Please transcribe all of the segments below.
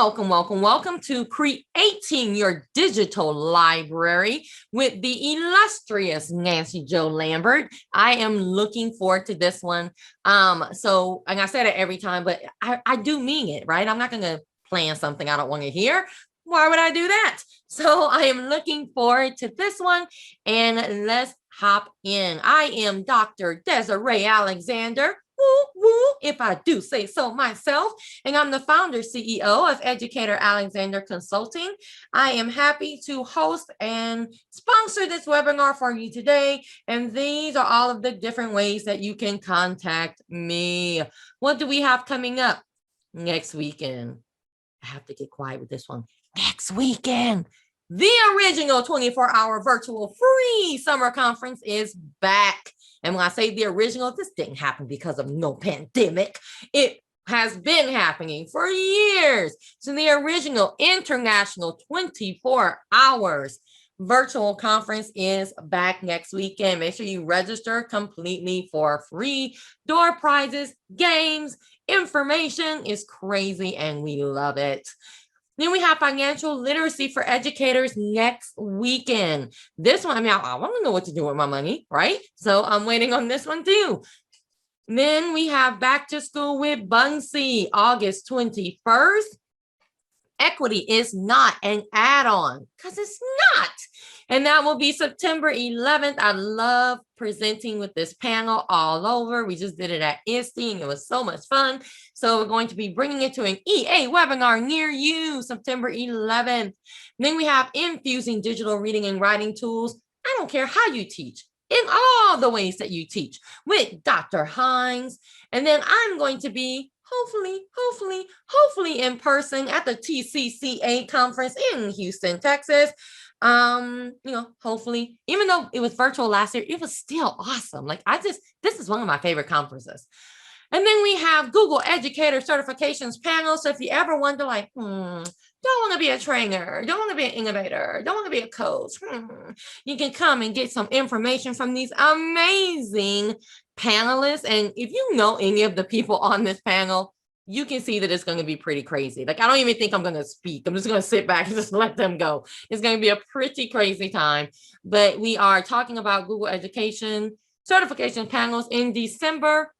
Welcome to Creating Your Digital Library with the illustrious Nancy Jo Lambert. I am looking forward to this one. And I said it every time, but I do mean it, right? I'm not going to plan something I don't want to hear. Why would I do that? So I am looking forward to this one, and let's hop in. I am Dr. Desiree Alexander. Woo, woo, if I do say so myself. And I'm the founder, CEO of Educator Alexander Consulting. I am happy to host and sponsor this webinar for you today. And these are all of the different ways that you can contact me. What do we have coming up next weekend? I have to get quiet with this one. Next weekend, the original 24-hour virtual free summer conference is back. And when I say the original, this didn't happen because of no pandemic. It has been happening for years. So the original international 24 hours virtual conference is back next weekend. Make sure you register completely for free. Door prizes, games, information is crazy, and we love it. Then we have financial literacy for educators next weekend. This one, I want to know what to do with my money, right? So I'm waiting on this one too. Then we have Back to School with Bunsey, August 21st. Equity is not an add-on, because it's not. And that will be September 11th. I love presenting with this panel all over. We just did it at ISTE, and it was so much fun. So we're going to be bringing it to an EA webinar near you, September 11th. And then we have Infusing Digital Reading and Writing Tools. I don't care how you teach, in all the ways that you teach, with Dr. Hines. And then I'm going to be hopefully in person at the TCCA conference in Houston, Texas. Hopefully, even though it was virtual last year, it was still awesome. This is one of my favorite conferences. And then we have Google Educator Certifications panel. So if you ever wonder, don't want to be a trainer, don't want to be an innovator, don't want to be a coach, you can come and get some information from these amazing panelists. And if you know any of the people on this panel, you can see that it's going to be pretty crazy. I don't even think I'm going to speak. I'm just going to sit back and just let them go. It's going to be a pretty crazy time. But we are talking about Google Education certification panels in December.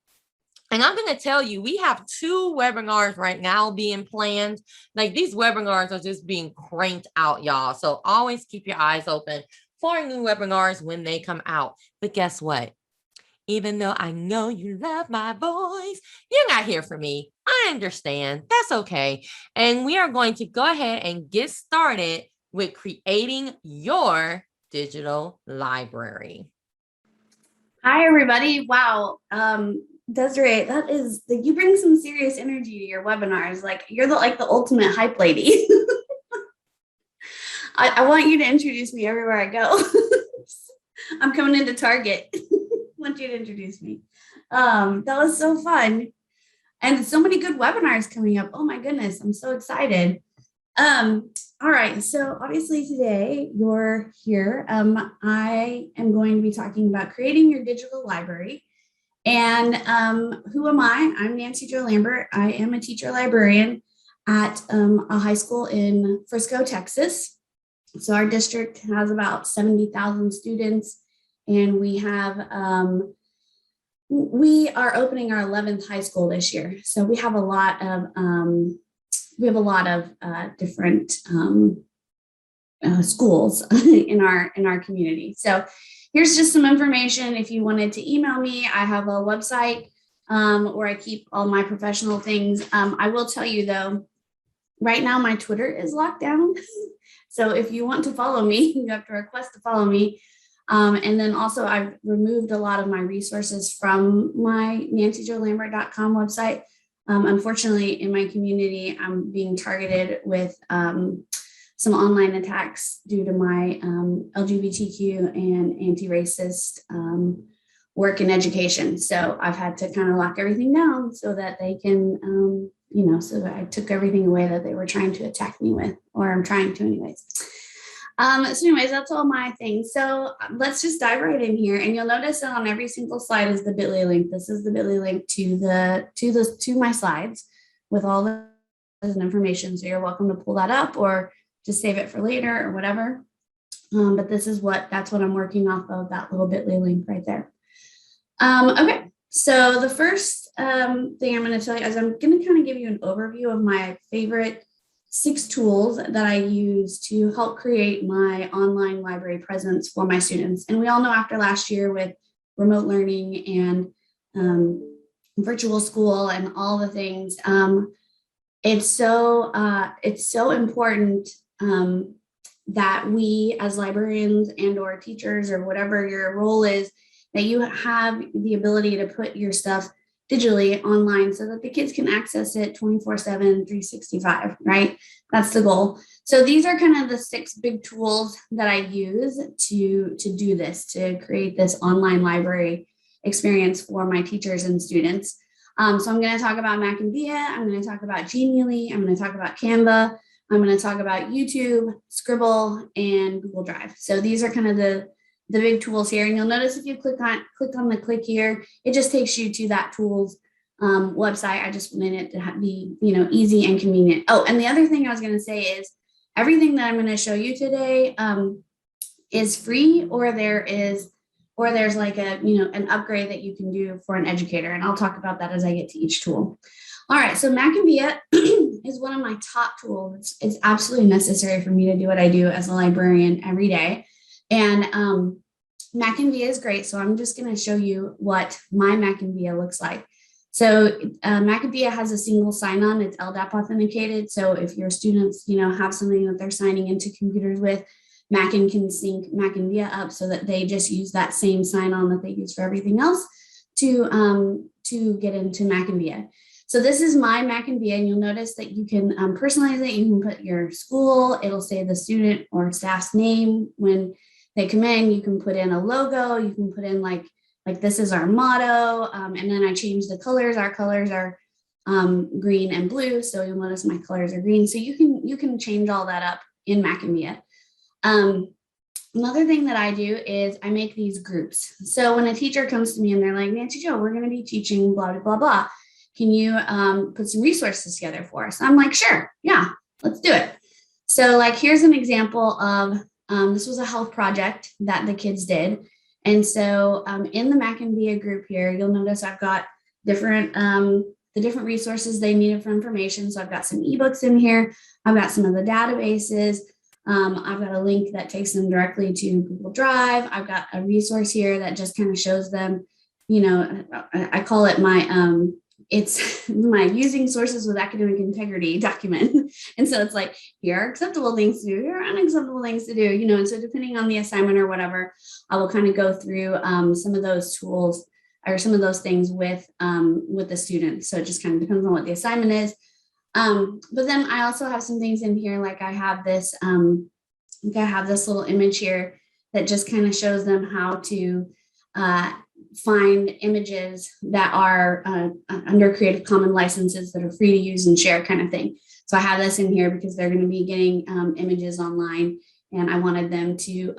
And I'm going to tell you, we have 2 webinars right now being planned. These webinars are just being cranked out, y'all. So always keep your eyes open for new webinars when they come out. But guess what? Even though I know you love my voice, you're not here for me. I understand. That's okay. And we are going to go ahead and get started with creating your digital library. Hi, everybody. Wow. Desiree, you bring some serious energy to your webinars. You're the ultimate hype lady. I want you to introduce me everywhere I go. I'm coming into Target. I want you to introduce me. That was so fun. And so many good webinars coming up. Oh my goodness, I'm so excited. All right, so obviously today you're here. I am going to be talking about creating your digital library. And who am I? I'm Nancy Jo Lambert. I am a teacher librarian at a high school in Frisco, Texas. So our district has about 70,000 students, and we are opening our 11th high school this year. So we have a lot of different schools in our community. So here's just some information. If you wanted to email me, I have a website where I keep all my professional things. I will tell you though, right now my Twitter is locked down. So if you want to follow me, you have to request to follow me. And then also I've removed a lot of my resources from my nancyjolambert.com website. Unfortunately, in my community, I'm being targeted with some online attacks due to my LGBTQ and anti-racist work in education. So I've had to kind of lock everything down so that they can, so that I took everything away that they were trying to attack me with, or I'm trying to anyways. So anyways, that's all my things. So let's just dive right in here. And you'll notice that on every single slide is the bit.ly link. This is the bit.ly link to my slides with all the and information. So you're welcome to pull that up or just save it for later or whatever. But that's what I'm working off of, that little bit.ly link right there. Okay, so the first thing I'm going to tell you is I'm going to kind of give you an overview of my favorite 6 tools that I use to help create my online library presence for my students. And we all know after last year with remote learning and virtual school and all the things, it's so important that we as librarians and or teachers or whatever your role is, that you have the ability to put your stuff digitally online so that the kids can access it 24/7, 365, right? That's the goal. So these are kind of the 6 big tools that I use to do this, to create this online library experience for my teachers and students. So I'm going to talk about MackinVia, I'm going to talk about Genie Lee, I'm going to talk about Canva, I'm going to talk about YouTube, Scribble, and Google Drive. So these are kind of the big tools here. And you'll notice if you click on the click here, it just takes you to that tools website. I just wanted it to be, easy and convenient. Oh, and the other thing I was going to say is everything that I'm going to show you today is free, or there's like an upgrade that you can do for an educator. And I'll talk about that as I get to each tool. All right, so MackinVia is one of my top tools. It's absolutely necessary for me to do what I do as a librarian every day. And MackinVia is great. So I'm just going to show you what my MackinVia looks like. So MackinVia has a single sign-on. It's LDAP authenticated. So if your students, have something that they're signing into computers with, Mackin can sync MackinVia up so that they just use that same sign-on that they use for everything else to get into MackinVia. So this is my MackinVia, and you'll notice that you can personalize it. You can put your school. It'll say the student or staff's name when they come in. You can put in a logo. You can put in like this is our motto. And then I change the colors. Our colors are green and blue. So you'll notice my colors are green. So you can change all that up in MackinVia. Another thing that I do is I make these groups. So when a teacher comes to me and they're like, Nancy Jo, we're going to be teaching blah, blah, blah, blah. Can you put some resources together for us? I'm like, sure. Yeah, let's do it. So like, here's an example of, this was a health project that the kids did. And so in the MackinVia group here, you'll notice I've got the different resources they needed for information. So I've got some ebooks in here. I've got some of the databases. I've got a link that takes them directly to Google Drive. I've got a resource here that just kind of shows them, I call it it's my using sources with academic integrity document. And so it's like, here are acceptable things to do, here are unacceptable things to do, and so depending on the assignment or whatever, I will kind of go through some of those tools or some of those things with the students. So it just kind of depends on what the assignment is. But then I also have some things in here, like I have this little image here that just kind of shows them how to find images that are under Creative Commons licenses that are free to use and share kind of thing. So I have this in here because they're going to be getting images online, and I wanted them to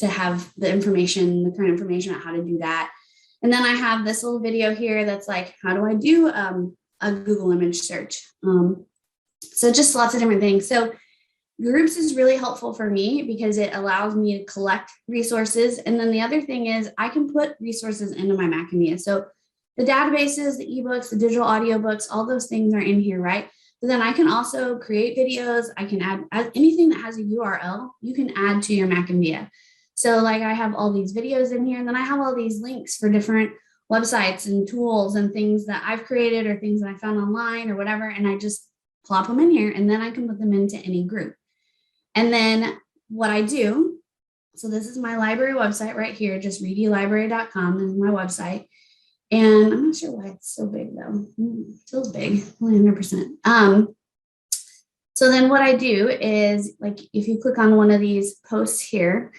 have the current information on how to do that. And then I have this little video here that's like, how do I do a Google image search? So just lots of different things. So Groups is really helpful for me because it allows me to collect resources. And then the other thing is I can put resources into my MackinVia. So the databases, the ebooks, the digital audiobooks, all those things are in here, right? But then I can also create videos. I can add anything that has a URL, you can add to your MackinVia. So like I have all these videos in here, and then I have all these links for different websites and tools and things that I've created or things that I found online or whatever. And I just plop them in here, and then I can put them into any group. And then what I do, so this is my library website right here, just readylibrary.com is my website. And I'm not sure why it's so big though. It feels big, only 100%. So then what I do is, like, if you click on one of these posts here,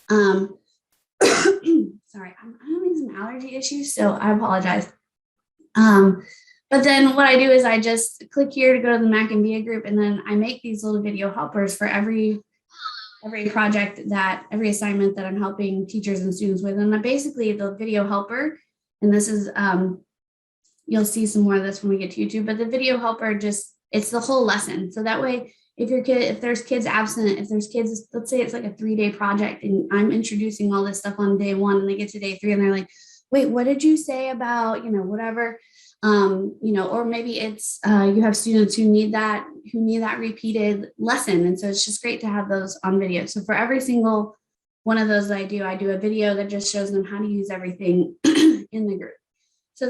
sorry, I'm having some allergy issues, so I apologize. But then what I do is I just click here to go to the MackinVia group, and then I make these little video helpers for every project every assignment that I'm helping teachers and students with. And then basically the video helper, and this is, you'll see some more of this when we get to YouTube, but the video helper just It's the whole lesson. So that way, if there's kids absent, if there's kids, let's say it's like a 3-day project and I'm introducing all this stuff on day 1 and they get to day 3 and they're like, wait, what did you say about, whatever, or maybe it's, you have students who need that repeated lesson. And so it's just great to have those on video. So for every single one of those that I do a video that just shows them how to use everything in the group. So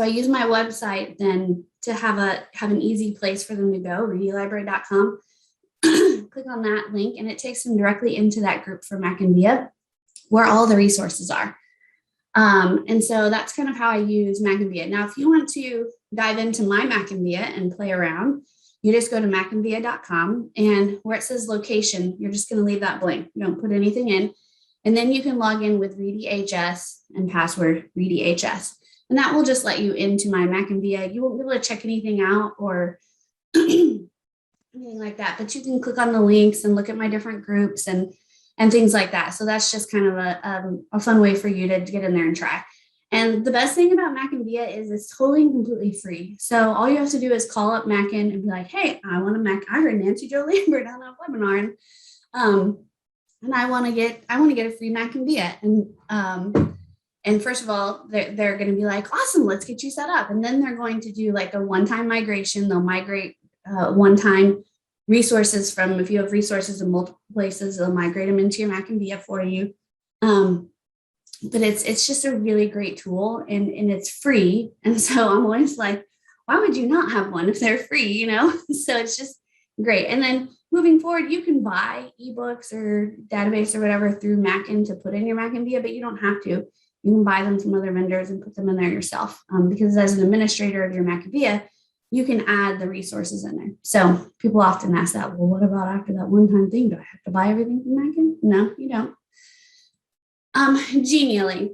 I use my website then to have an easy place for them to go, readylibrary.com. Click on that link and it takes them directly into that group for MackinVia where all the resources are. And so that's kind of how I use MackinVia. Now, if you want to dive into my MackinVia and play around, you just go to MackinVia.com and where it says location, you're just going to leave that blank. You don't put anything in. And then you can log in with ReadyHS and password ReadyHS. And that will just let you into my MackinVia. You won't be able to check anything out or anything like that, but you can click on the links and look at my different groups and things like that. So that's just kind of a fun way for you to get in there and try. And the best thing about MackinVia is it's totally and completely free. So all you have to do is call up Mackin and be like, hey, I want a Mac. I heard Nancy Jo Lambert on a webinar and I want to get a free MackinVia. And first of all, they're going to be like, awesome, let's get you set up. And then they're going to do like a one-time migration. They'll migrate one-time resources from, if you have resources in multiple places, they'll migrate them into your MackinVia for you. But it's just a really great tool and it's free. And so I'm always like, why would you not have one if they're free, So it's just great. And then moving forward, you can buy ebooks or database or whatever through Mackin to put in your MackinVia, but you don't have to. You can buy them from other vendors and put them in there yourself. Because as an administrator of your MackinVia, you can add the resources in there. So people often ask that, well, what about after that one-time thing? Do I have to buy everything from Mackin? No, you don't. Genie Lee.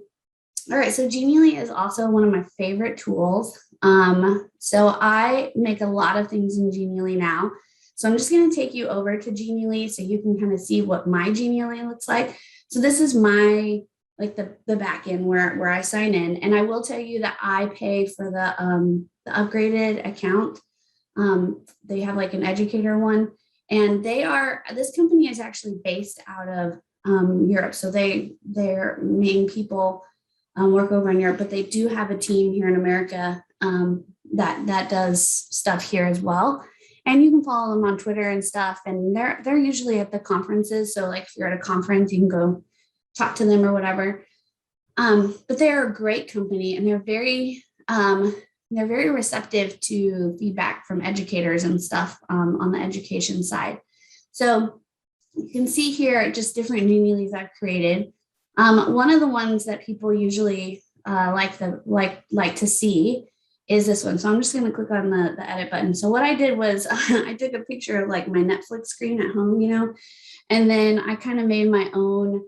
All right, so Genie Lee is also one of my favorite tools. So I make a lot of things in Genie Lee now. So I'm just going to take you over to Genie Lee so you can kind of see what my Genie Lee looks like. So this is my the back end where I sign in, and I will tell you that I pay for the upgraded account. They have like an Educator one, and this company is actually based out of Europe. So their main people work over in Europe, but they do have a team here in America that does stuff here as well. And you can follow them on Twitter and stuff. And they're usually at the conferences. So like if you're at a conference, you can go talk to them or whatever. But they're a great company and they're very receptive to feedback from educators and stuff on the education side. So you can see here just different Genie Lees I've created. One of the ones that people usually like to see is this one. So I'm just going to click on the edit button. So what I did was I took a picture of like my Netflix screen at home, and then I kind of made my own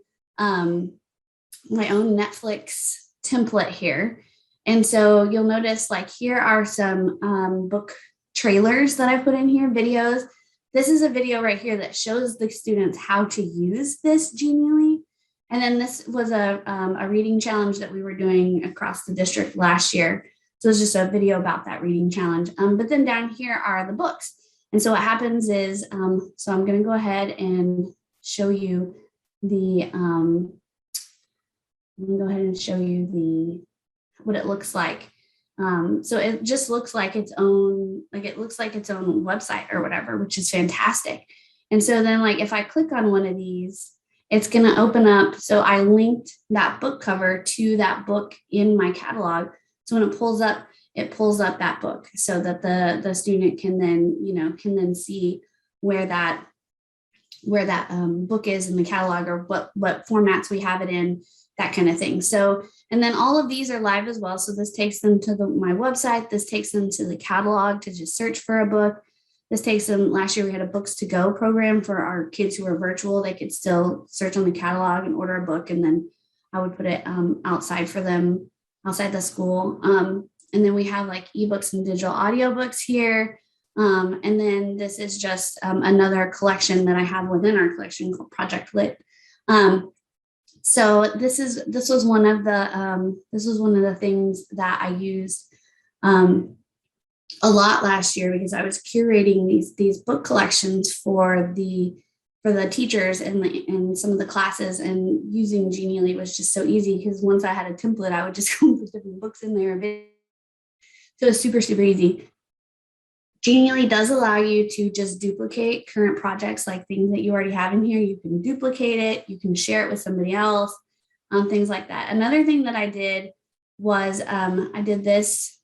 Netflix template here. And so you'll notice like here are some book trailers that I put in here, videos. This is a video right here that shows the students how to use this Genie Lee. And then this was a reading challenge that we were doing across the district last year. So it's just a video about that reading challenge. But then down here are the books. And so what happens is, so I'm going to go ahead and show you what it looks like. So it just looks like its own website or whatever, which is fantastic. And so then like if I click on one of these, it's going to open up. So I linked that book cover to that book in my catalog. So when it pulls up that book so that the student can then see where that book is in the catalog or what formats we have it in, that kind of thing. So, and then all of these are live as well. So this takes them to my website. This takes them to the catalog to just search for a book. This takes them, last year we had a books to go program for our kids who were virtual. They could still search on the catalog and order a book. And then I would put it outside for them, outside the school. And then we have like ebooks and digital audiobooks here. And then this is just another collection that I have within our collection called Project Lit. So this was one of the things that I used a lot last year because I was curating these book collections for the teachers and some of the classes, and using Genie Lee was just so easy because once I had a template, I would just go put different books in there. So it's super, super easy. Genie Lee does allow you to just duplicate current projects, like things that you already have in here. You can duplicate it, you can share it with somebody else, things like that. Another thing that I did was I did this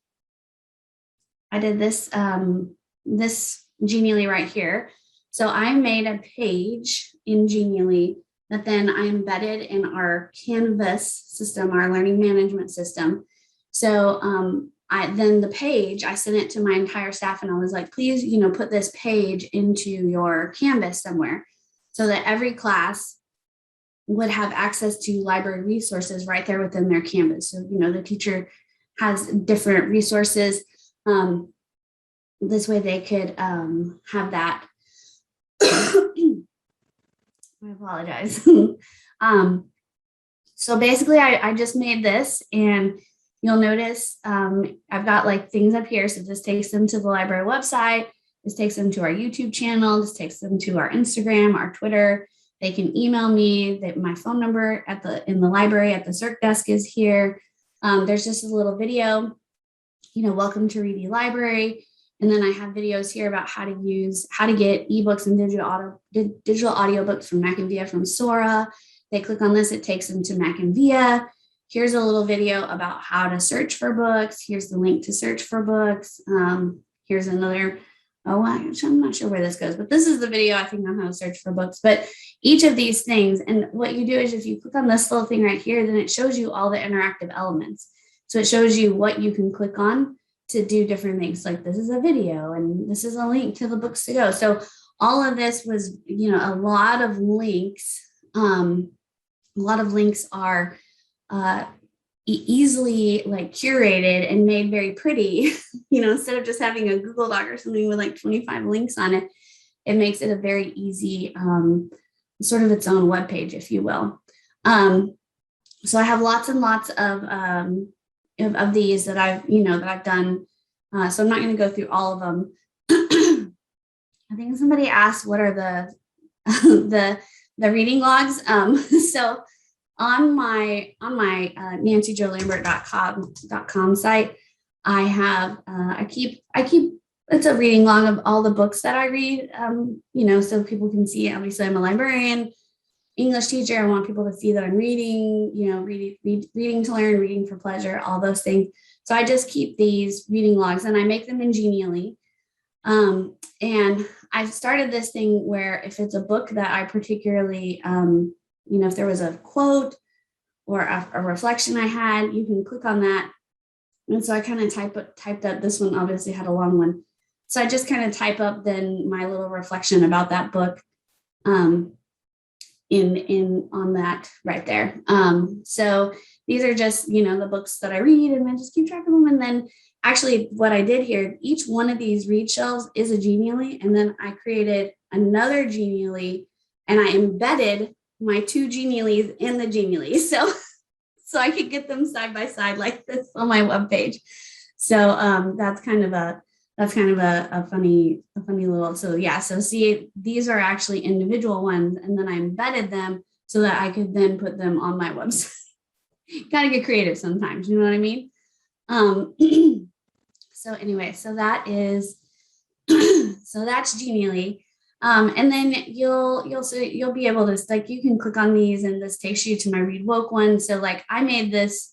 this Genie Lee right here. So I made a page in Genie Lee that then I embedded in our Canvas system, our learning management system. So then the page, I sent it to my entire staff and I was like, please, put this page into your Canvas somewhere so that every class would have access to library resources right there within their Canvas. So, the teacher has different resources. This way they could have that. I apologize. So basically I just made this, and you'll notice I've got like things up here. So this takes them to the library website. This takes them to our YouTube channel. This takes them to our Instagram, our Twitter. They can email me. My phone number in the library at the circ desk is here. There's just a little video, welcome to Reedy Library. And then I have videos here about how to get ebooks and digital audiobooks from MackinVia from Sora. They click on this, it takes them to MackinVia. Here's a little video about how to search for books. Here's the link to search for books. Here's another, I'm not sure where this goes, but this is the video, I think, on how to search for books. But each of these things, and what you do is if you click on this little thing right here, then it shows you all the interactive elements. So it shows you what you can click on to do different things. Like this is a video and this is a link to the books to go. So all of this was, a lot of links. A lot of links are easily like curated and made very pretty, instead of just having a Google Doc or something with like 25 links on it. It makes it a very easy, sort of its own web page, if you will. So I have lots and lots of these that I've done. So I'm not going to go through all of them. I think somebody asked, what are the reading logs? So on my nancyjolambert.com site, I have I keep it's a reading log of all the books that I read. So people can see. Obviously, I'm a librarian, English teacher. I want people to see that I'm reading, reading to learn, reading for pleasure, all those things. So I just keep these reading logs and I make them in Genie Lee. And I've started this thing where if it's a book that I particularly, if there was a quote or a reflection I had, you can click on that. And so I kind of typed up, this one obviously had a long one. So I just kind of type up then my little reflection about that book in on that right there. So these are just, the books that I read, and I just keep track of them. And then actually what I did here, each one of these read shelves is a Genie Lee. And then I created another Genie Lee and I embedded my two Genie Lees in the Genie Lee. So I could get them side by side like this on my webpage. So that's kind of a funny little, so yeah. So see, these are actually individual ones, and then I embedded them so that I could then put them on my website. Gotta get creative sometimes, you know what I mean? So anyway, so that is, so that's Genie Lee. And then you'll be able to, like, you can click on these and this takes you to my Read Woke one. So like I made this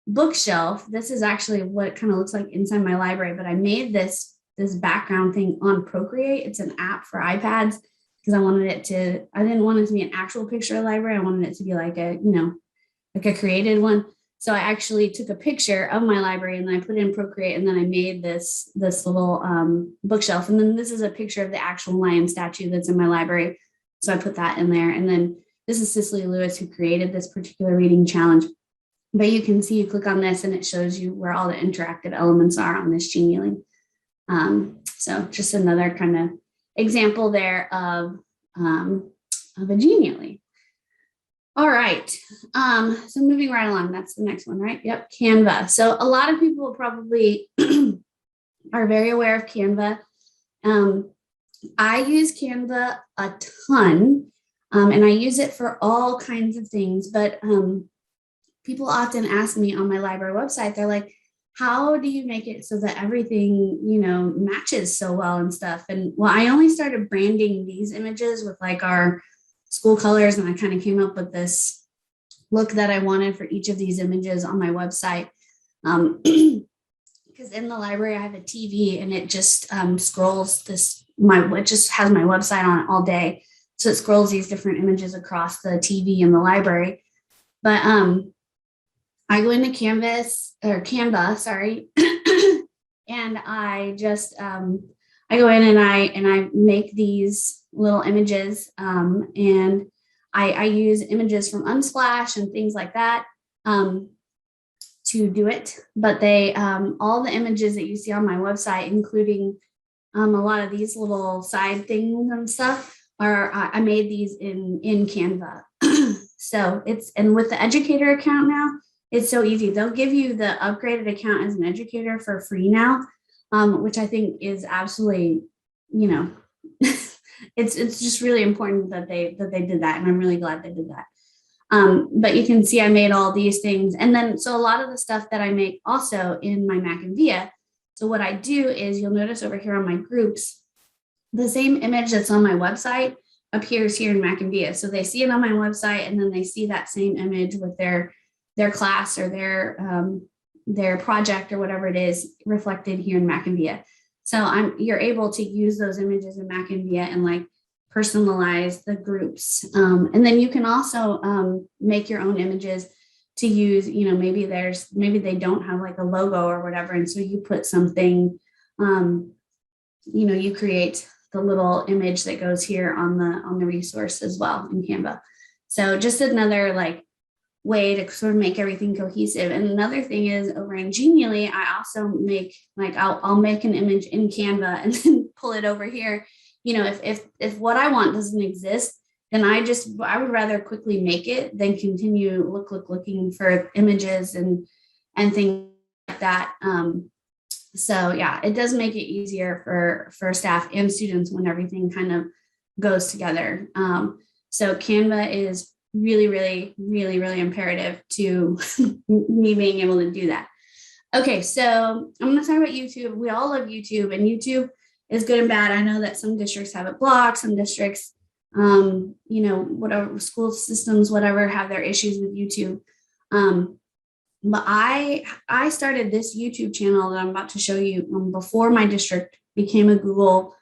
bookshelf. This is actually what it kind of looks like inside my library, but I made this background thing on Procreate. It's an app for iPads because I didn't want it to be an actual picture of the library. I wanted it to be like a created one. So I actually took a picture of my library and then I put it in Procreate, and then I made this little bookshelf. And then this is a picture of the actual lion statue that's in my library. So I put that in there. And then this is Cicely Lewis, who created this particular reading challenge. But you can see, you click on this and it shows you where all the interactive elements are on this Genie Lee. So just another kind of example there of a Genie Lee. All right. So moving right along, that's the next one, right? Yep, Canva. So a lot of people will probably are very aware of Canva. I use Canva a ton, and I use it for all kinds of things, but people often ask me on my library website, they're like, how do you make it so that everything, matches so well and stuff? And well, I only started branding these images with like our school colors, and I kind of came up with this look that I wanted for each of these images on my website. Because in the library, I have a TV and it just scrolls it just has my website on it all day. So it scrolls these different images across the TV in the library. But I go into Canva, sorry. And I just, I go in and I make these little images, and I use images from Unsplash and things like that to do it. But they, all the images that you see on my website, including a lot of these little side things and stuff, I made these in Canva. So and with the Educator account now, it's so easy. They'll give you the upgraded account as an educator for free now, which I think is absolutely, it's just really important that they did that, and I'm really glad they did that. But you can see I made all these things, and then so a lot of the stuff that I make also in my Mackinvia. So what I do is, you'll notice over here on my groups, the same image that's on my website appears here in Mackinvia. So they see it on my website, and then they see that same image with their class or their project or whatever it is reflected here in Mackinvia. So you're able to use those images in Mackinvia and like personalize the groups. And then you can also make your own images to use, maybe they don't have like a logo or whatever. And so you put something, you create the little image that goes here on the resource as well in Canva. So just another like way to sort of make everything cohesive. And another thing is, over in Genie Lee, I also make like, I'll make an image in Canva and then pull it over here. If what I want doesn't exist, then I would rather quickly make it than continue looking for images and things like that. So yeah, it does make it easier for staff and students when everything kind of goes together. So Canva is really, really, really, really imperative to me being able to do that. Okay, so I'm going to talk about YouTube. We all love YouTube, and YouTube is good and bad. I know that some districts have it blocked, some districts, whatever school systems, whatever, have their issues with YouTube. But I started this YouTube channel that I'm about to show you before my district became a Google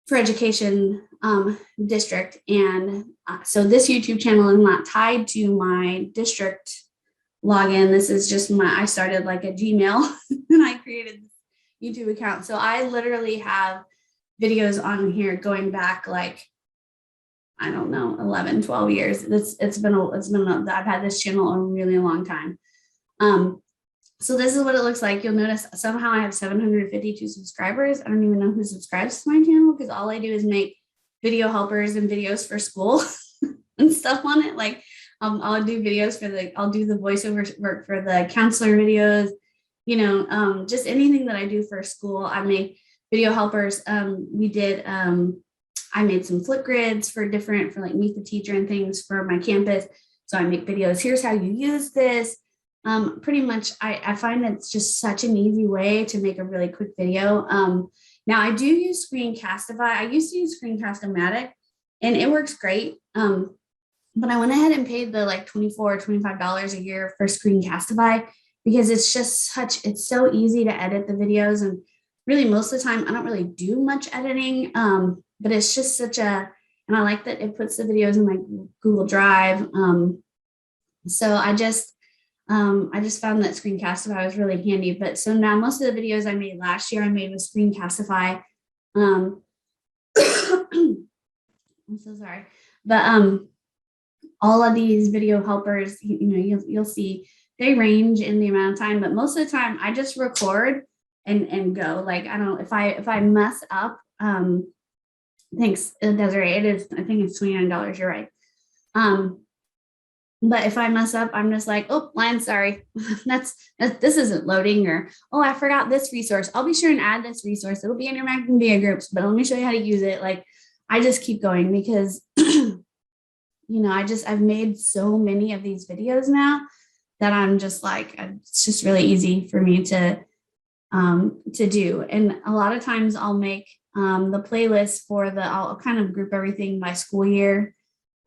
for Education district. And so this YouTube channel is not tied to my district login. This is just I started like a Gmail and I created this YouTube account. So I literally have videos on here going back like, I don't know, 11, 12 years. I've had this channel a really long time. So this is what it looks like. You'll notice somehow I have 752 subscribers. I don't even know who subscribes to my channel, because all I do is make video helpers and videos for school and stuff on it. Like I'll do videos I'll do the voiceover work for the counselor videos, just anything that I do for school. I make video helpers. I made some Flipgrids for like Meet the Teacher and things for my campus. So I make videos. Here's how you use this. Pretty much, I find it's just such an easy way to make a really quick video. Now I do use Screencastify. I used to use Screencast-O-Matic, and it works great. But I went ahead and paid the like $24 or $25 a year for Screencastify, because it's so easy to edit the videos. And really most of the time I don't really do much editing, but it's just and I like that it puts the videos in my Google Drive. So I just found that Screencastify was really handy. But so now most of the videos I made last year, I made with Screencastify. I'm so sorry. But all of these video helpers, you'll see they range in the amount of time, but most of the time I just record and go. Like, I don't know if I mess up, thanks, Desiree. I think it's $29. You're right. But if I mess up, I'm just like, oh, line, sorry, this isn't loading, or, oh, I forgot this resource. I'll be sure and add this resource. It'll be in your MackinVia groups, but let me show you how to use it. Like, I just keep going because, I've made so many of these videos now that I'm just like, it's just really easy for me to do. And a lot of times I'll make the playlist I'll kind of group everything by school year,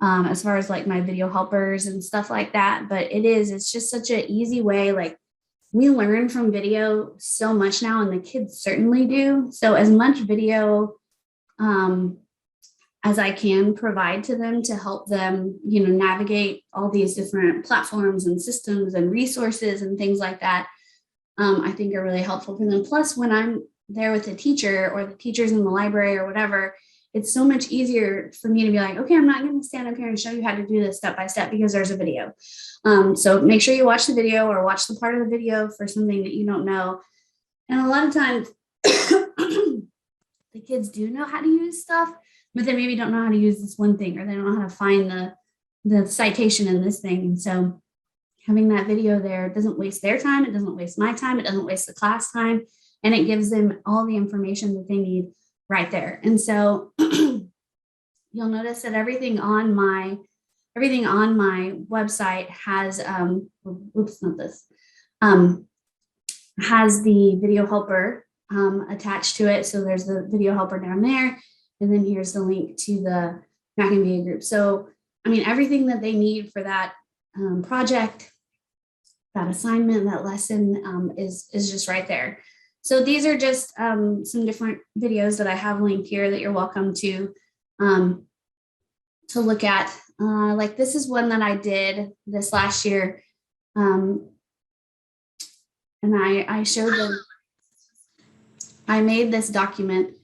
as far as like my video helpers and stuff like that. But it's just such an easy way. Like, we learn from video so much now, and the kids certainly do. So as much video as I can provide to them to help them, navigate all these different platforms and systems and resources and things like that, I think are really helpful for them. Plus, when I'm there with the teacher or the teachers in the library or whatever, it's so much easier for me to be like, okay, I'm not going to stand up here and show you how to do this step by step because there's a video. So make sure you watch the video or watch the part of the video for something that you don't know. And a lot of times the kids do know how to use stuff, but they maybe don't know how to use this one thing, or they don't know how to find the citation in this thing. And so having that video there doesn't waste their time. It doesn't waste my time. It doesn't waste the class time. And it gives them all the information that they need right there. And so you'll notice that everything on my website has, has the video helper attached to it. So there's the video helper down there. And then here's the link to the MackinVia group. So, everything that they need for that project, that assignment, that lesson is just right there. So these are just some different videos that I have linked here that you're welcome to look at. Like, this is one that I did this last year. And I showed them, I made this document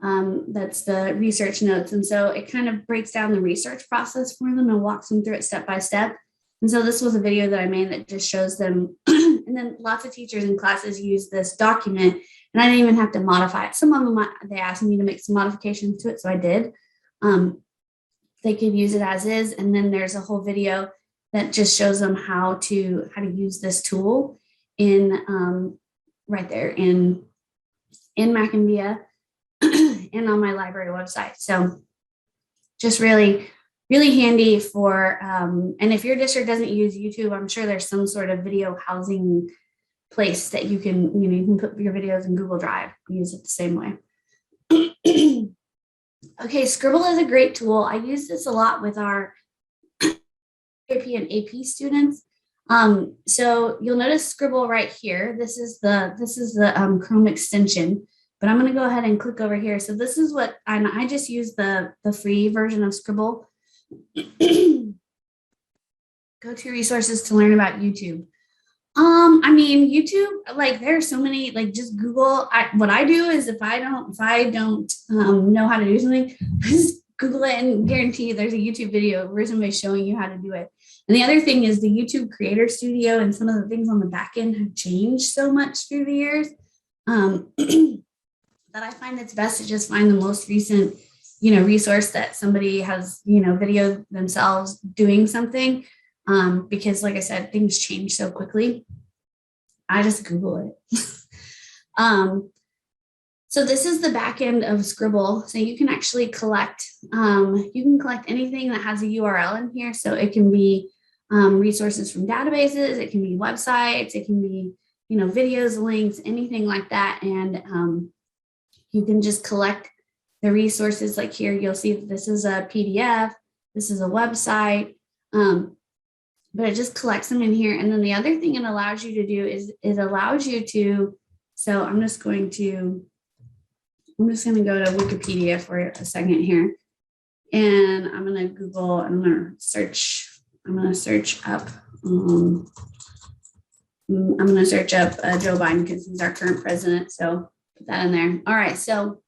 that's the research notes. And so it kind of breaks down the research process for them and walks them through it step by step. And so this was a video that I made that just shows them. And then lots of teachers in classes use this document, and I didn't even have to modify it. Some of them, they asked me to make some modifications to it, so I did. They could use it as is. And then there's a whole video that just shows them how to use this tool in right there in MackinVia and on my library website. So just really, really handy for, and if your district doesn't use YouTube, I'm sure there's some sort of video housing place that you can, you can put your videos in Google Drive, use it the same way. Okay, Scribble is a great tool. I use this a lot with our AP and AP students. So you'll notice Scribble right here. This is the Chrome extension, but I'm going to go ahead and click over here. So this is what I just use the free version of Scribble. Go to resources to learn about YouTube. YouTube, like, there are so many, like, just Google. What I do is if I don't know how to do something, just Google it and guarantee there's a YouTube video where somebody's showing you how to do it. And the other thing is the YouTube Creator Studio and some of the things on the back end have changed so much through the years that I find it's best to just find the most recent, resource that somebody has, videoed themselves doing something. Because, like I said, things change so quickly. I just Google it. So this is the back end of Scribble. So you can actually collect, anything that has a URL in here. So it can be resources from databases, it can be websites, it can be, videos, links, anything like that. And you can just collect the resources. Like here, you'll see that this is a PDF, this is a website, but it just collects them in here. And then the other thing it allows you to do is it allows you to, so I'm just going to go to Wikipedia for a second here. And I'm going to Google, I'm going to search up Joe Biden because he's our current president. So put that in there. All right. So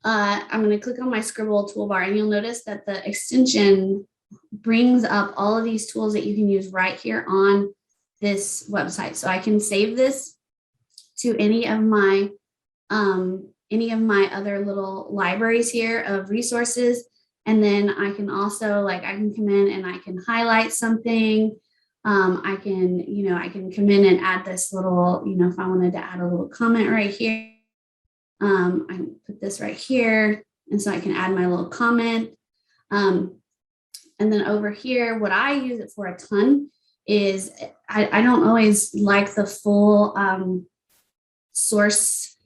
I'm going to click on my Scribble toolbar, and you'll notice that the extension brings up all of these tools that you can use right here on this website. So I can save this to any of my other little libraries here of resources. And then I can also like, I can come in and I can highlight something. I can come in and add this little, if I wanted to add a little comment right here, I can put this right here. And so I can add my little comment. And then over here, what I use it for a ton is I don't always like the full source,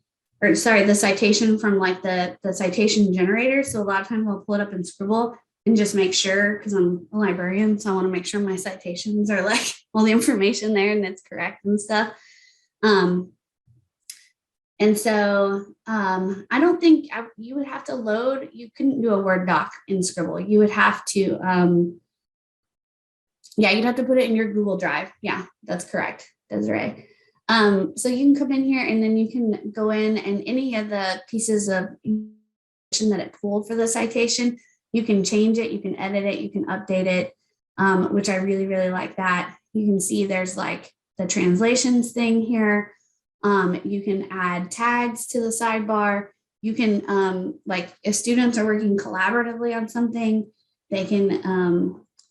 or sorry, the citation from like the citation generator. So a lot of times I'll pull it up in Scribble and just make sure, because I'm a librarian, so I want to make sure my citations are like all the information there and it's correct and stuff. And so I don't think you would have to load, you couldn't do a Word doc in Scribble. You would have to, you'd have to put it in your Google Drive. Yeah, that's correct, Desiree. So you can come in here and then you can go in and any of the pieces of information that it pulled for the citation, you can change it, you can edit it, you can update it, which I really, really like that. You can see there's like the translations thing here. You can add tags to the sidebar. You can, like if students are working collaboratively on something, they can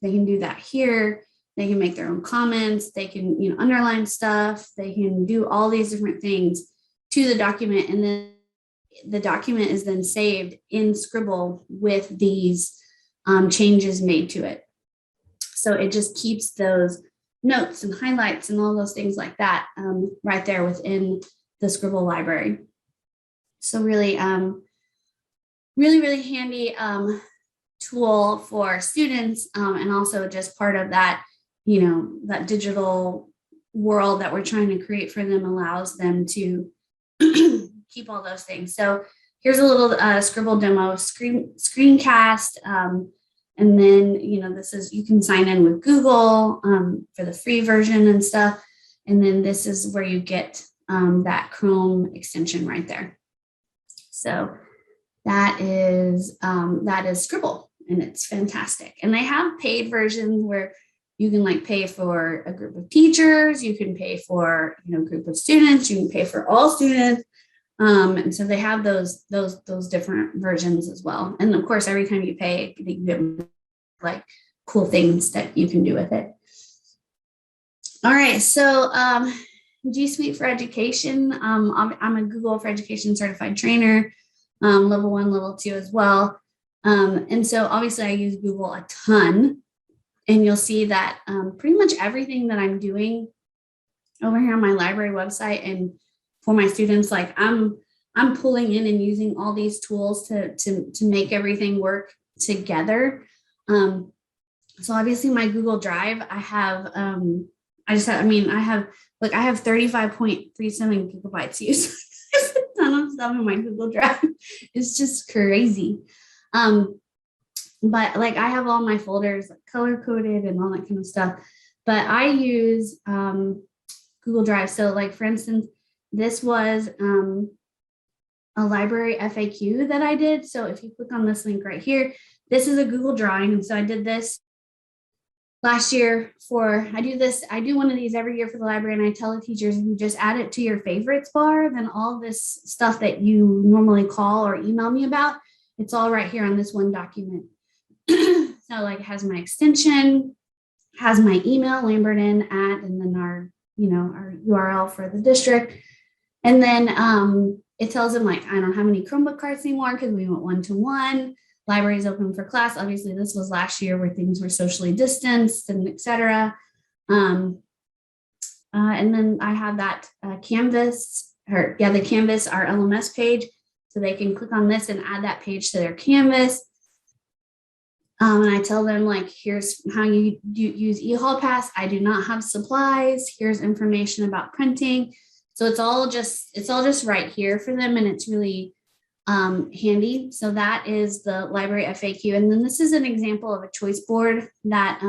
do that here. They can make their own comments. They can, underline stuff. They can do all these different things to the document. And then the document is then saved in Scribble with these changes made to it. So it just keeps those notes and highlights and all those things like that right there within the Scribble library. So really, really, really handy tool for students and also just part of that, that digital world that we're trying to create for them allows them to keep all those things. So here's a little Scribble demo screencast. And then, this is, you can sign in with Google for the free version and stuff. And then this is where you get that Chrome extension right there. So that is Scribble and it's fantastic. And they have paid versions where you can like pay for a group of teachers, you can pay for, a group of students, you can pay for all students. And so they have those different versions as well. And of course, every time you pay, you get like cool things that you can do with it. All right, so G Suite for Education. I'm a Google for Education certified trainer, level 1, level 2 as well. And so obviously I use Google a ton, and you'll see that pretty much everything that I'm doing over here on my library website and for my students, like I'm pulling in and using all these tools to make everything work together. So obviously my Google Drive, I have 35.37 gigabytes used. There's a ton of stuff in my Google Drive. It's just crazy. But like I have all my folders like color coded and all that kind of stuff, but I use Google Drive. So like, for instance, this was a library FAQ that I did. So if you click on this link right here, this is a Google drawing. And so I did this last year I do one of these every year for the library. And I tell the teachers, if you just add it to your favorites bar, then all this stuff that you normally call or email me about, it's all right here on this one document. So like it has my extension, has my email, Lambert and then our URL for the district. And then it tells them like, I don't have any Chromebook cards anymore because we went 1-to-1. Libraries open for class. Obviously, this was last year where things were socially distanced and et cetera. And then I have that Canvas, the Canvas, our LMS page. So they can click on this and add that page to their Canvas. And I tell them like, here's how you use eHall Pass. I do not have supplies. Here's information about printing. So it's all just right here for them. And it's really handy. So that is the library FAQ. And then this is an example of a choice board that,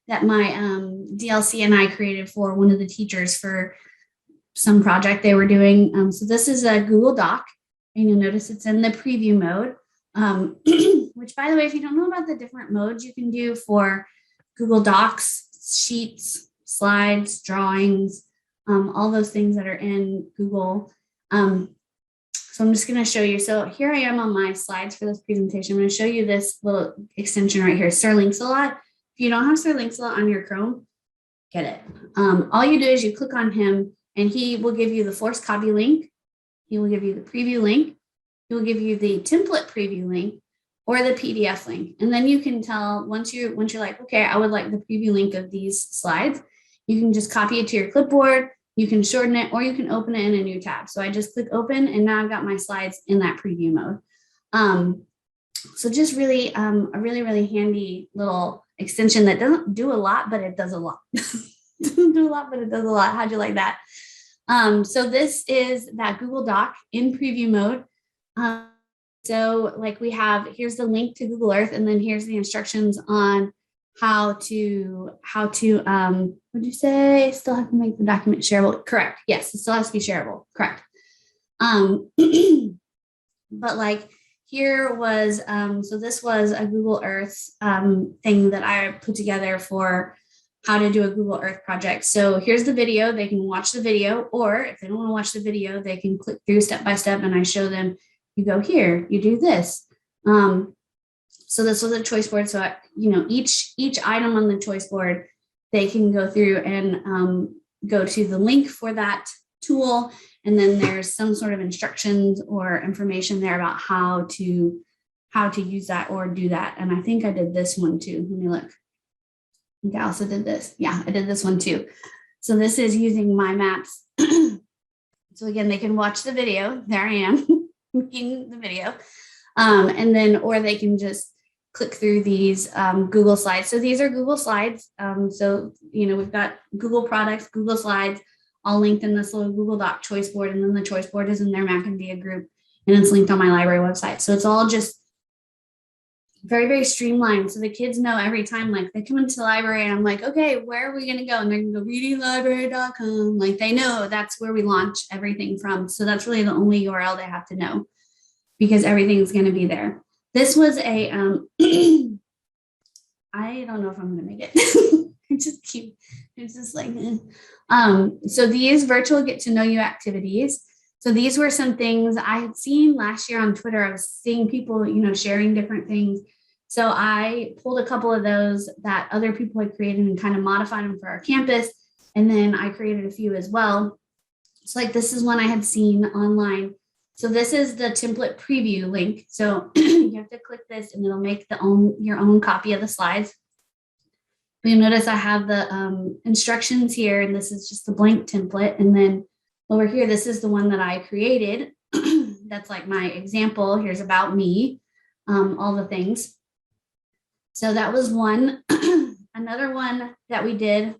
that my DLC and I created for one of the teachers for some project they were doing. So this is a Google Doc, and you'll notice it's in the preview mode, which, by the way, if you don't know about the different modes you can do for Google Docs, sheets, slides, drawings, all those things that are in Google. So I'm just going to show you. So here I am on my slides for this presentation. I'm going to show you this little extension right here, Sir Links-a-Lot. If you don't have Sir Links-a-Lot on your Chrome, get it. All you do is you click on him and he will give you the forced copy link. He will give you the preview link. He will give you the template preview link or the PDF link. And then you can tell once you're like, okay, I would like the preview link of these slides, you can just copy it to your clipboard. You can shorten it or you can open it in a new tab. So I just click open and now I've got my slides in that preview mode. So just really a really handy little extension that doesn't do a lot, but it does a lot. Doesn't do a lot, but it does a lot. How'd you like that? So this is that Google Doc in preview mode. So like we have, here's the link to Google Earth, and then here's the instructions on how to what'd you say? Still have to make the document shareable. Correct. Yes, it still has to be shareable. Correct. But like here was, so this was a Google Earth thing that I put together for how to do a Google Earth project. So here's the video. They can watch the video, or if they don't want to watch the video, they can click through step by step and I show them, you go here, you do this. So this was a choice board. So, each item on the choice board, they can go through and go to the link for that tool. And then there's some sort of instructions or information there about how to use that or do that. And I think I did this one too. Let me look. I think I also did this. Yeah, I did this one too. So this is using my maps. So again, they can watch the video. There I am making the video. And then, or they can just click through these Google Slides. So these are Google Slides. So, we've got Google products, Google Slides, all linked in this little Google Doc choice board. And then the choice board is in their MackinVia group and it's linked on my library website. So it's all just very, very streamlined. So the kids know every time, like they come into the library and I'm like, okay, where are we going to go? And they're going to go readinglibrary.com. Like they know that's where we launch everything from. So that's really the only URL they have to know because everything's going to be there. This was a, I don't know if I'm going to make it. It's just like, so these virtual get to know you activities. So these were some things I had seen last year on Twitter. I was seeing people, sharing different things. So I pulled a couple of those that other people had created and kind of modified them for our campus. And then I created a few as well. So like this is one I had seen online. So this is the template preview link. So you have to click this and it'll make your own copy of the slides. But you'll notice I have the instructions here, and this is just the blank template. And then over here, this is the one that I created. That's like my example. Here's about me, all the things. So that was one. Another one that we did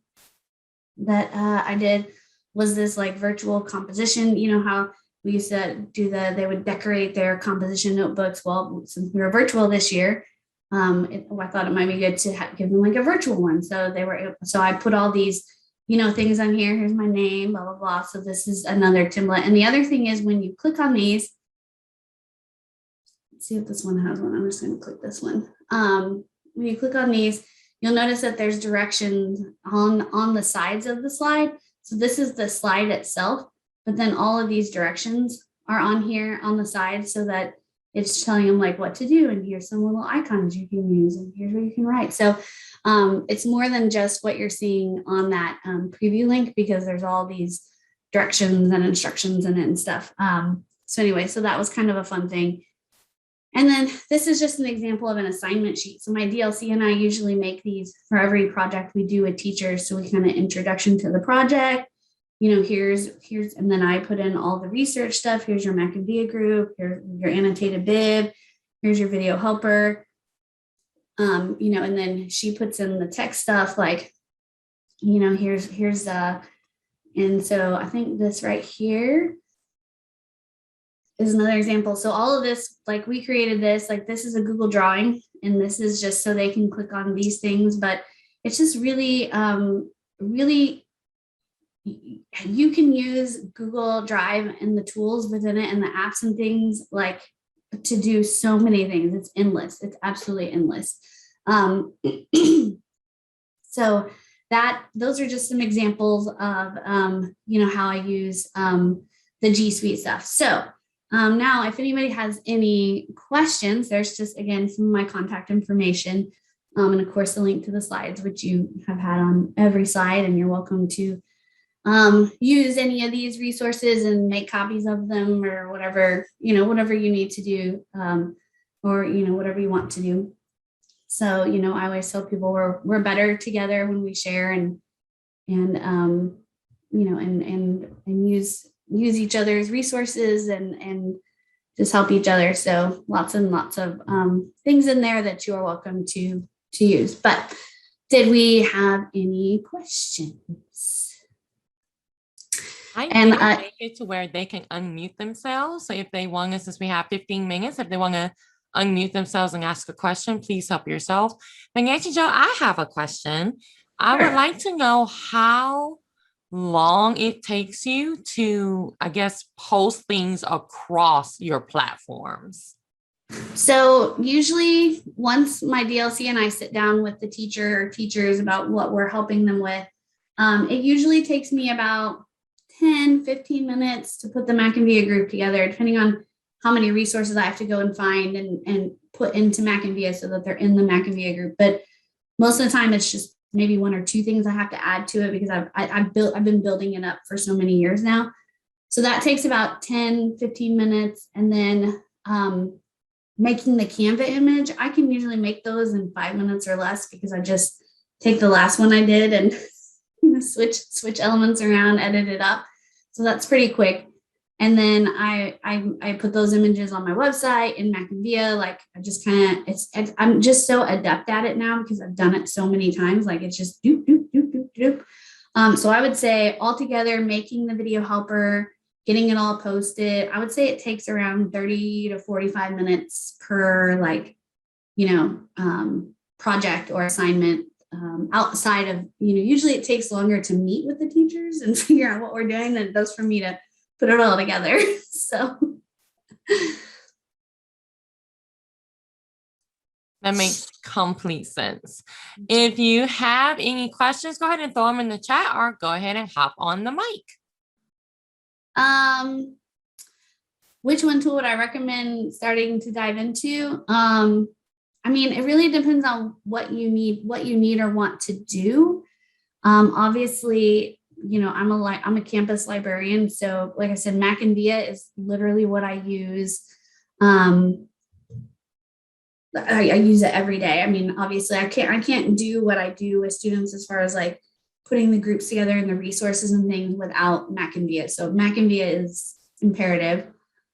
that I did was this like virtual composition. You know how we used to do they would decorate their composition notebooks. Well, since we were virtual this year, I thought it might be good to give them like a virtual one. So so I put all these, things on here. Here's my name, blah, blah, blah. So this is another template. And the other thing is when you click on these, let's see if this one has one. I'm just going to click this one. When you click on these, you'll notice that there's directions on the sides of the slide. So this is the slide itself, but then all of these directions are on here on the side so that it's telling them like what to do. And here's some little icons you can use and here's where you can write. So it's more than just what you're seeing on that preview link because there's all these directions and instructions in it and stuff. So anyway, so that was kind of a fun thing. And then this is just an example of an assignment sheet. So my DLC and I usually make these for every project we do with teachers. So we kind of introduction to the project, here's, and then I put in all the research stuff. Here's your MackinVia group, here's your annotated bib, here's your video helper, and then she puts in the text stuff like, here's and so I think this right here is another example. So all of this, like we created this, like this is a Google drawing, and this is just so they can click on these things, but it's just really, you can use Google Drive and the tools within it and the apps and things like to do so many things. It's endless. It's absolutely endless. So those are just some examples of, how I use the G Suite stuff. So Now, if anybody has any questions, there's just, again, some of my contact information. And of course, the link to the slides, which you have had on every slide, and you're welcome to use any of these resources and make copies of them or whatever, whatever you need to do, or, whatever you want to do. So, I always tell people we're better together when we share and use each other's resources and just help each other. So lots and lots of things in there that you are welcome to use. But did we have any questions? I make it to where they can unmute themselves. So if they want to, since we have 15 minutes, if they want to unmute themselves and ask a question, please help yourself. But Nancy Jo, I have a question. I would like to know how long it takes you to, I guess, post things across your platforms. So usually once my DLC and I sit down with the teacher or teachers about what we're helping them with, it usually takes me about 10-15 minutes to put the MackinVia group together, depending on how many resources I have to go and find and put into MackinVia so that they're in the MackinVia group. But most of the time it's just maybe 1 or 2 things I have to add to it because I've been building it up for so many years now. So that takes about 10-15 minutes. And then making the Canva image, I can usually make those in 5 minutes or less because I just take the last one I did and switch elements around, edit it up. So that's pretty quick. And then I put those images on my website in MackinVia. Like I just kind of, I'm just so adept at it now because I've done it so many times. Like it's just doop, doop, doop, doop, doop. So I would say altogether, making the video helper, getting it all posted, I would say it takes around 30 to 45 minutes per project or assignment. Outside of, usually it takes longer to meet with the teachers and figure out what we're doing than it does for me to put it all together. So that makes complete sense. If you have any questions, go ahead and throw them in the chat or go ahead and hop on the mic. Which one tool would I recommend starting to dive into? It really depends on what you need or want to do. Obviously, I'm a campus librarian. So like I said, MackinVia is literally what I use. I use it every day. Obviously I can't do what I do with students as far as like putting the groups together and the resources and things without MackinVia. So MackinVia is imperative.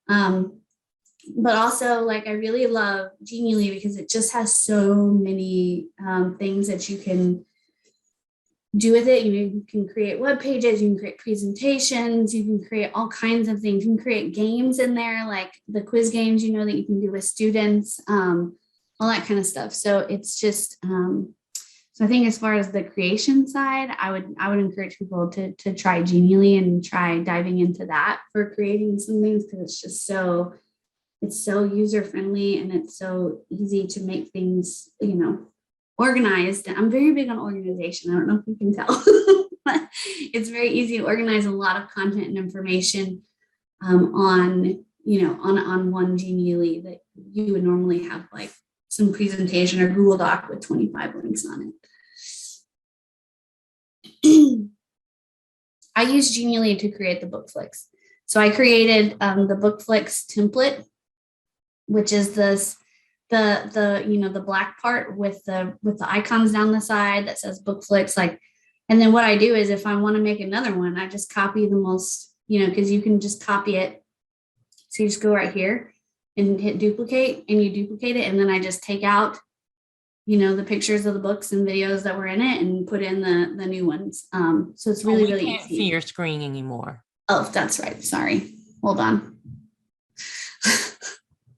But also like I really love Genie Lee because it just has so many things that you can do with it. You can create web pages, you can create presentations, you can create all kinds of things. You can create games in there, like the quiz games, that you can do with students, all that kind of stuff. So it's just, so I think as far as the creation side, I would encourage people to try Genie Lee and try diving into that for creating some things because it's just it's so user friendly and it's so easy to make things, organized. I'm very big on organization. I don't know if you can tell, but it's very easy to organize a lot of content and information on one Genie Lee that you would normally have like some presentation or Google Doc with 25 links on it. I use Genie Lee to create the book flicks. So I created the book flicks template, which is the black part with the icons down the side that says book flicks. And then what I do is if I want to make another one, I just copy the most, because you can just copy it. So you just go right here and hit duplicate and you duplicate it. And then I just take out, the pictures of the books and videos that were in it and put in the new ones. So it's really, really can't easy. See your screen anymore. Oh, that's right. Sorry. Hold on.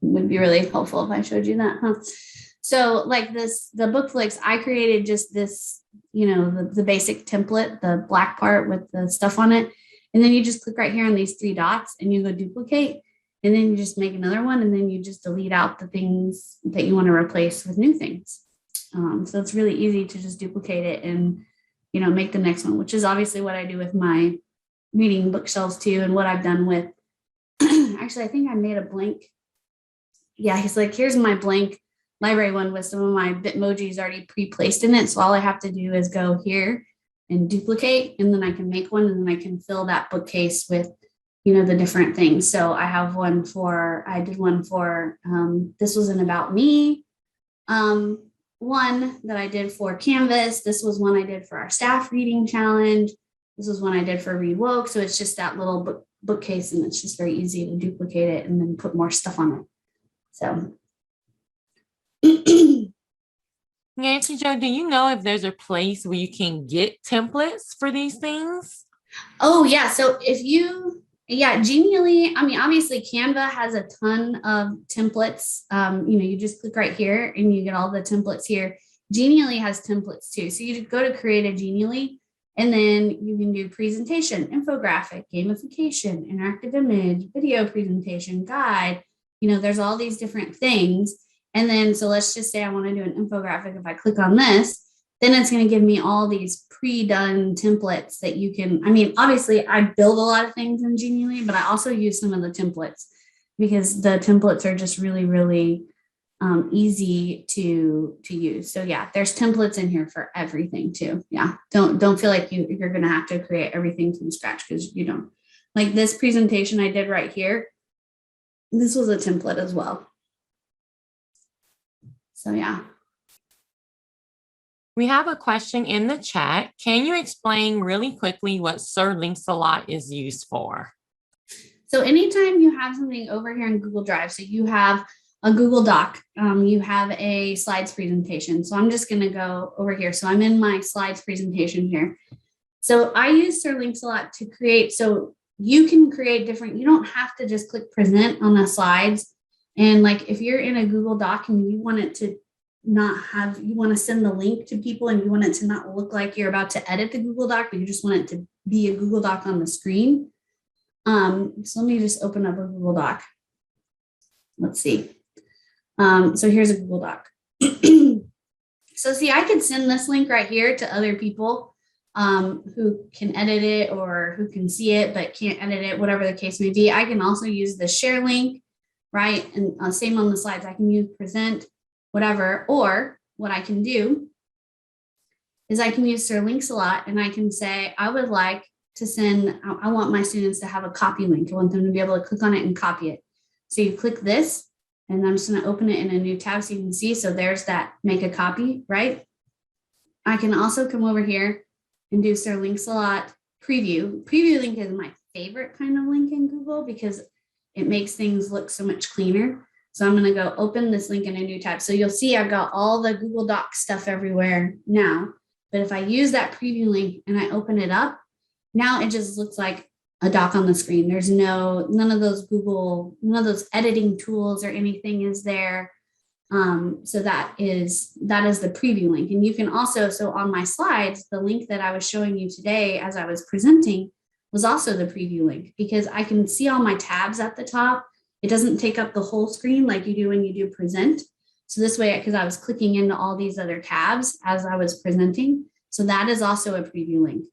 Would be really helpful if I showed you that, huh? So like the book flicks, I created just this, the basic template, the black part with the stuff on it. And then you just click right here on these 3 dots and you go duplicate. And then you just make another one. And then you just delete out the things that you want to replace with new things. So it's really easy to just duplicate it and, make the next one, which is obviously what I do with my reading bookshelves too. And what I've done with Actually, I think I made a blank. Yeah, he's like, here's my blank library one with some of my Bitmojis already pre-placed in it. So all I have to do is go here and duplicate, and then I can make one, and then I can fill that bookcase with, you know, the different things. So I have one for, I did one for, this was an About Me, one that I did for Canvas. This was one I did for our staff reading challenge. This was one I did for Read Woke. So it's just that little bookcase, and it's just very easy to duplicate it and then put more stuff on it. So. Nancy Jo, do you know if there's a place where you can get templates for these things? Oh yeah, so if you, yeah, Genie Lee, I mean, obviously Canva has a ton of templates. You know, you just click right here and you get all the templates here. Genie Lee has templates too. So you go to create a Genie Lee, and then you can do presentation, infographic, gamification, interactive image, video presentation, guide. You know, there's all these different things. And then, so let's just say I want to do an infographic. If I click on this, then it's going to give me all these pre-done templates that you can, I mean, obviously I build a lot of things in Genie Lee, but I also use some of the templates because the templates are just really, really easy to use. So yeah, there's templates in here for everything too. Yeah. Don't feel like you're going to have to create everything from scratch, because you don't. Like this presentation I did right here, this was a template as well. So yeah. We have a question in the chat. Can you explain really quickly what Sir Links-a-Lot is used for? So anytime you have something over here in Google Drive, so you have a Google Doc, you have a slides presentation. So I'm just going to go over here. So I'm in my slides presentation here. So I use Sir Links-a-Lot to create. So you can create different, you don't have to just click present on the slides. And like if you're in a Google Doc and you want it to not have, you want to send the link to people and you want it to not look like you're about to edit the Google Doc, but you just want it to be a Google Doc on the screen. So let me just open up a Google Doc. Let's see. So here's a Google Doc. So see, I could send this link right here to other people who can edit it or who can see it but can't edit it, whatever the case may be. I can also use the share link, right? And same on the slides. I can use present, whatever. Or what I can do is I can use Sir Links-a-Lot, and I can say, I would like to send, I want my students to have a copy link. I want them to be able to click on it and copy it. So you click this, and I'm just going to open it in a new tab so you can see. So there's that make a copy, right? I can also come over here and do Sir Links-a-Lot preview. Preview link is my favorite kind of link in Google because it makes things look so much cleaner. So I'm going to go open this link in a new tab. So you'll see I've got all the Google Docs stuff everywhere now. But if I use that preview link and I open it up, now it just looks like a doc on the screen. There's none of those editing tools or anything is there. So that is the preview link. And you can also, so on my slides, the link that I was showing you today as I was presenting was also the preview link, because I can see all my tabs at the top. It doesn't take up the whole screen like you do when you do present. So this way, because I was clicking into all these other tabs as I was presenting. So that is also a preview link.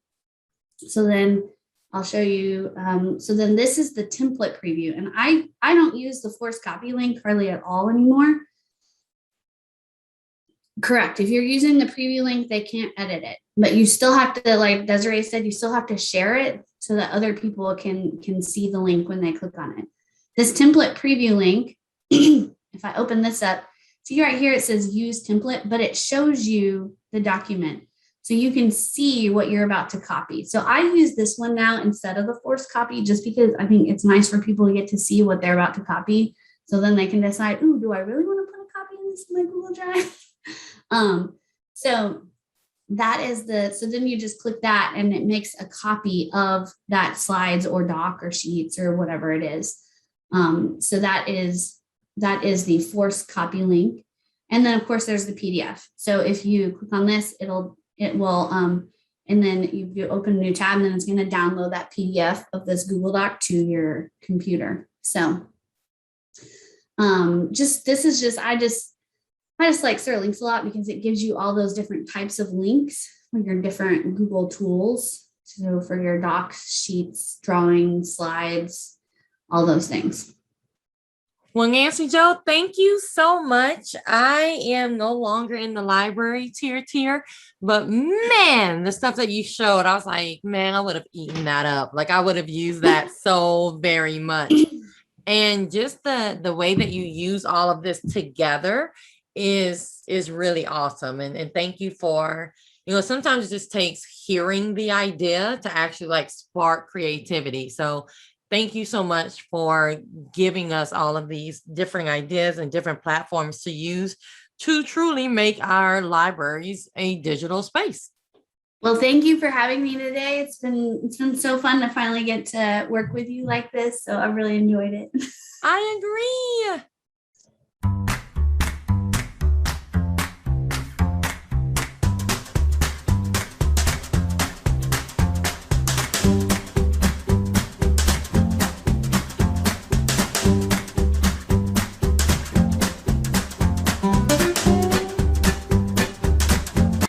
So then I'll show you. So then this is the template preview. And I don't use the forced copy link hardly at all anymore. Correct. If you're using the preview link, they can't edit it, but you still have to, like Desiree said, you still have to share it so that other people can see the link when they click on it. This template preview link, if I open this up, see right here, it says use template, but it shows you the document. So you can see what you're about to copy. So I use this one now instead of the forced copy, just because I think it's nice for people to get to see what they're about to copy. So then they can decide, ooh, do I really want to put a copy in this in my Google Drive? So that is so then you just click that and it makes a copy of that slides or doc or sheets or whatever it is. So that is the forced copy link. And then of course there's the PDF. So if you click on this, it will, and then you open a new tab and then it's going to download that PDF of this Google Doc to your computer. So I just like Sir Links-a-Lot because it gives you all those different types of links for your different Google tools. So for your docs, sheets, drawings, slides, all those things. Well, Nancy Jo, thank you so much. I am no longer in the library tier, but man, the stuff that you showed, I was like, man, I would have eaten that up. Like I would have used that so very much. And just the way that you use all of this together is really awesome. And thank you for, sometimes it just takes hearing the idea to actually like spark creativity. So thank you so much for giving us all of these different ideas and different platforms to use to truly make our libraries a digital space. Well, thank you for having me today. It's been so fun to finally get to work with you like this. So I really enjoyed it. I agree.